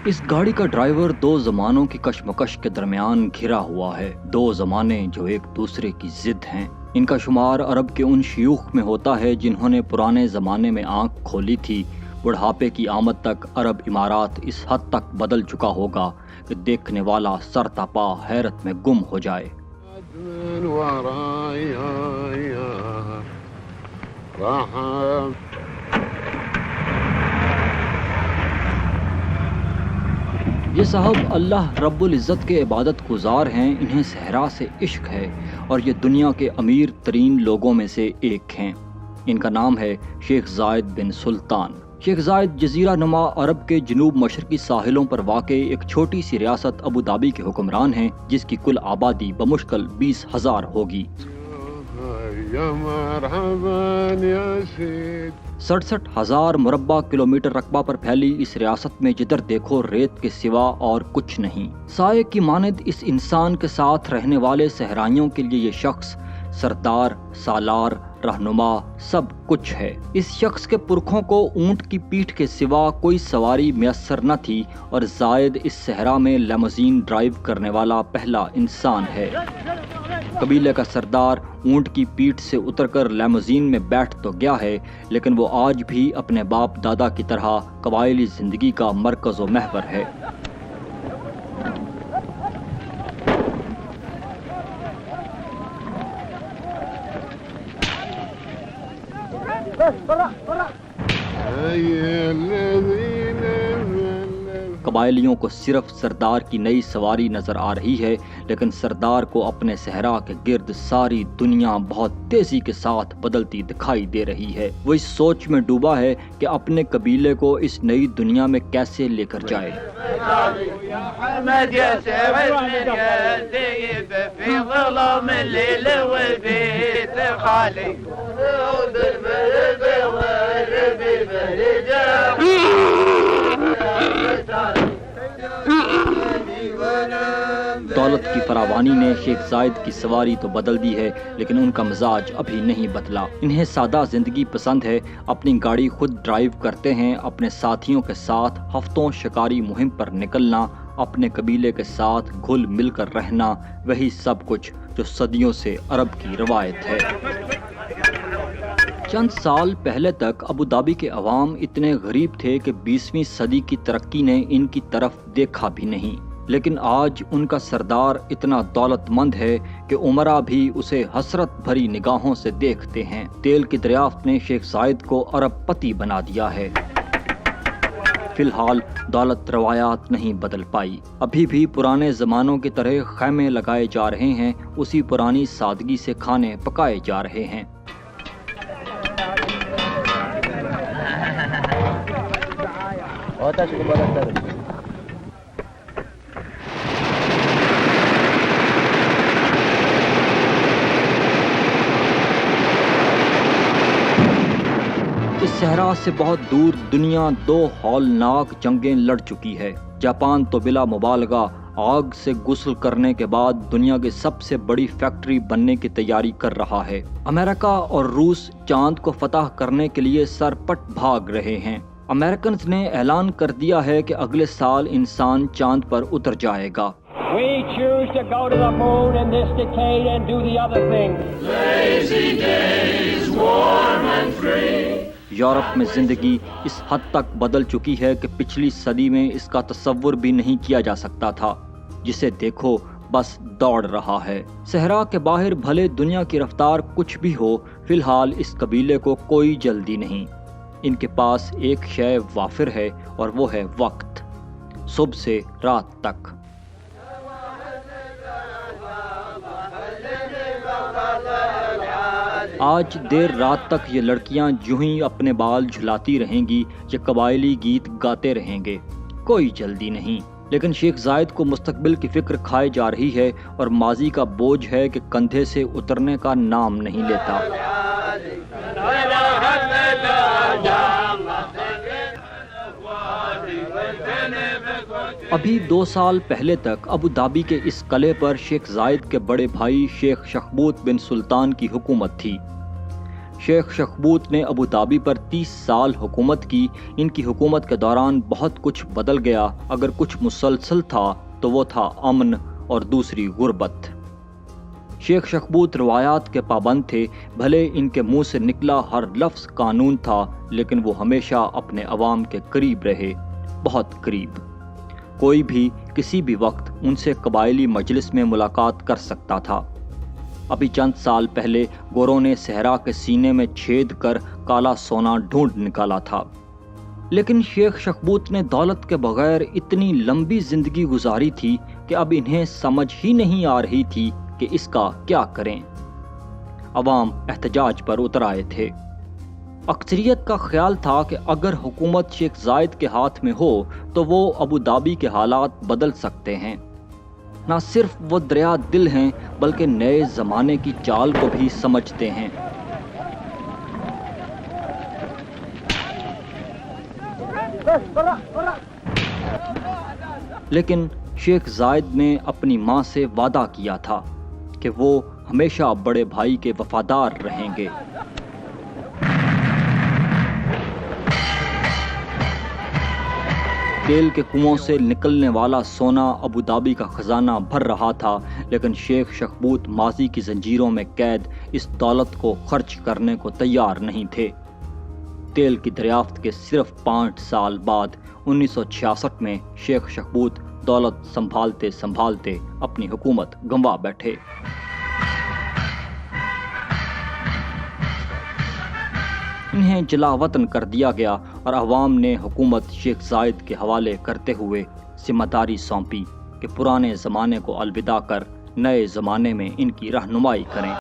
اس گاڑی کا ڈرائیور دو زمانوں کی کشمکش کے درمیان گھرا ہوا ہے، دو زمانے جو ایک دوسرے کی ضد ہیں۔ ان کا شمار عرب کے ان شیوخ میں ہوتا ہے جنہوں نے پرانے زمانے میں آنکھ کھولی تھی۔ بڑھاپے کی آمد تک عرب امارات اس حد تک بدل چکا ہوگا کہ دیکھنے والا سر تاپا حیرت میں گم ہو جائے۔ یہ صاحب اللہ رب العزت کے عبادت گزار ہیں، انہیں صحرا سے عشق ہے اور یہ دنیا کے امیر ترین لوگوں میں سے ایک ہیں۔ ان کا نام ہے شیخ زاید بن سلطان۔ شیخ زاید جزیرہ نما عرب کے جنوب مشرقی ساحلوں پر واقع ایک چھوٹی سی ریاست ابودھابی کے حکمران ہیں، جس کی کل آبادی بمشکل 20,000 ہوگی۔ 67,000 مربع کلومیٹر رقبہ پر پھیلی اس ریاست میں جدھر دیکھو ریت کے سوا اور کچھ نہیں۔ سائے کی مانند اس انسان کے ساتھ رہنے والے صحرائیوں کے لیے یہ شخص سردار، سالار، رہنما سب کچھ ہے۔ اس شخص کے پرکھوں کو اونٹ کی پیٹھ کے سوا کوئی سواری میسر نہ تھی اور زائد اس صحرا میں لیموزین ڈرائیو کرنے والا پہلا انسان ہے۔ قبیلے کا سردار اونٹ کی پیٹھ سے اتر کر لیموزین میں بیٹھ تو گیا ہے، لیکن وہ آج بھی اپنے باپ دادا کی طرح قبائلی زندگی کا مرکز و محور ہے۔ قبائلیوں کو صرف سردار کی نئی سواری نظر آ رہی ہے، لیکن سردار کو اپنے صحرا کے گرد ساری دنیا بہت تیزی کے ساتھ بدلتی دکھائی دے رہی ہے۔ وہ اس سوچ میں ڈوبا ہے کہ اپنے قبیلے کو اس نئی دنیا میں کیسے لے کر جائے۔ دولت کی فراوانی نے شیخ زاید کی سواری تو بدل دی ہے، لیکن ان کا مزاج ابھی نہیں بدلا۔ انہیں سادہ زندگی پسند ہے، اپنی گاڑی خود ڈرائیو کرتے ہیں، اپنے ساتھیوں کے ساتھ ہفتوں شکاری مہم پر نکلنا، اپنے قبیلے کے ساتھ گھل مل کر رہنا، وہی سب کچھ جو صدیوں سے عرب کی روایت ہے۔ چند سال پہلے تک ابودھابی کے عوام اتنے غریب تھے کہ 20ویں صدی کی ترقی نے ان کی طرف دیکھا بھی نہیں، لیکن آج ان کا سردار اتنا دولت مند ہے کہ امراء بھی اسے حسرت بھری نگاہوں سے دیکھتے ہیں۔ تیل کی دریافت نے شیخ زاید کو ارب پتی بنا دیا ہے۔ فی الحال دولت روایات نہیں بدل پائی، ابھی بھی پرانے زمانوں کی طرح خیمے لگائے جا رہے ہیں، اسی پرانی سادگی سے کھانے پکائے جا رہے ہیں۔ اس صحرا سے بہت دور دنیا دو ہولناک جنگیں لڑ چکی ہے۔ جاپان تو بلا مبالغہ آگ سے غسل کرنے کے بعد دنیا کی سب سے بڑی فیکٹری بننے کی تیاری کر رہا ہے۔ امریکہ اور روس چاند کو فتح کرنے کے لیے سر پٹ بھاگ رہے ہیں۔ امریکنز نے اعلان کر دیا ہے کہ اگلے سال انسان چاند پر اتر جائے گا۔ We choose to go to the moon in this decade and do the other thing. Lazy days, warm and free. Europe میں زندگی اس حد تک بدل چکی ہے کہ پچھلی صدی میں اس کا تصور بھی نہیں کیا جا سکتا تھا۔ جسے دیکھو بس دوڑ رہا ہے۔ صحرا کے باہر بھلے دنیا کی رفتار کچھ بھی ہو، فی الحال اس قبیلے کو کوئی جلدی نہیں۔ ان کے پاس ایک شے وافر ہے اور وہ ہے وقت، صبح سے رات تک۔ آج دیر رات تک یہ لڑکیاں یوں ہی اپنے بال جھلاتی رہیں گی، یہ قبائلی گیت گاتے رہیں گے، کوئی جلدی نہیں۔ لیکن شیخ زاید کو مستقبل کی فکر کھائے جا رہی ہے اور ماضی کا بوجھ ہے کہ کندھے سے اترنے کا نام نہیں لیتا۔ ابھی 2 سال پہلے تک ابودھابی کے اس قلعے پر شیخ زاید کے بڑے بھائی شیخ شخبوت بن سلطان کی حکومت تھی۔ شیخ شخبوت نے ابو دھابی پر 30 سال حکومت کی۔ ان کی حکومت کے دوران بہت کچھ بدل گیا۔ اگر کچھ مسلسل تھا تو وہ تھا امن اور دوسری غربت۔ شیخ شخبوت روایات کے پابند تھے، بھلے ان کے منہ سے نکلا ہر لفظ قانون تھا، لیکن وہ ہمیشہ اپنے عوام کے قریب رہے، بہت قریب۔ کوئی بھی کسی بھی وقت ان سے قبائلی مجلس میں ملاقات کر سکتا تھا۔ ابھی چند سال پہلے گوروں نے صحرا کے سینے میں چھید کر کالا سونا ڈھونڈ نکالا تھا، لیکن شیخ شخبوت نے دولت کے بغیر اتنی لمبی زندگی گزاری تھی کہ اب انہیں سمجھ ہی نہیں آ رہی تھی کہ اس کا کیا کریں۔ عوام احتجاج پر اتر آئے تھے۔ اکثریت کا خیال تھا کہ اگر حکومت شیخ زائد کے ہاتھ میں ہو تو وہ ابو دھابی کے حالات بدل سکتے ہیں۔ نہ صرف وہ دریا دل ہیں بلکہ نئے زمانے کی چال کو بھی سمجھتے ہیں۔ لیکن شیخ زائد نے اپنی ماں سے وعدہ کیا تھا کہ وہ ہمیشہ بڑے بھائی کے وفادار رہیں گے۔ تیل کے کنووں سے نکلنے والا سونا ابو دھابی کا خزانہ بھر رہا تھا، لیکن شیخ شخبوت ماضی کی زنجیروں میں قید اس دولت کو خرچ کرنے کو تیار نہیں تھے۔ تیل کی دریافت کے صرف 5 سال بعد 1966 میں شیخ شخبوت دولت سنبھالتے سنبھالتے اپنی حکومت گنوا بیٹھے۔ انہیں جلا وطن کر دیا گیا اور عوام نے حکومت شیخ زائد کے حوالے کرتے ہوئے ذمہ داری سونپی کہ پرانے زمانے کو الوداع کر نئے زمانے میں ان کی رہنمائی کریں۔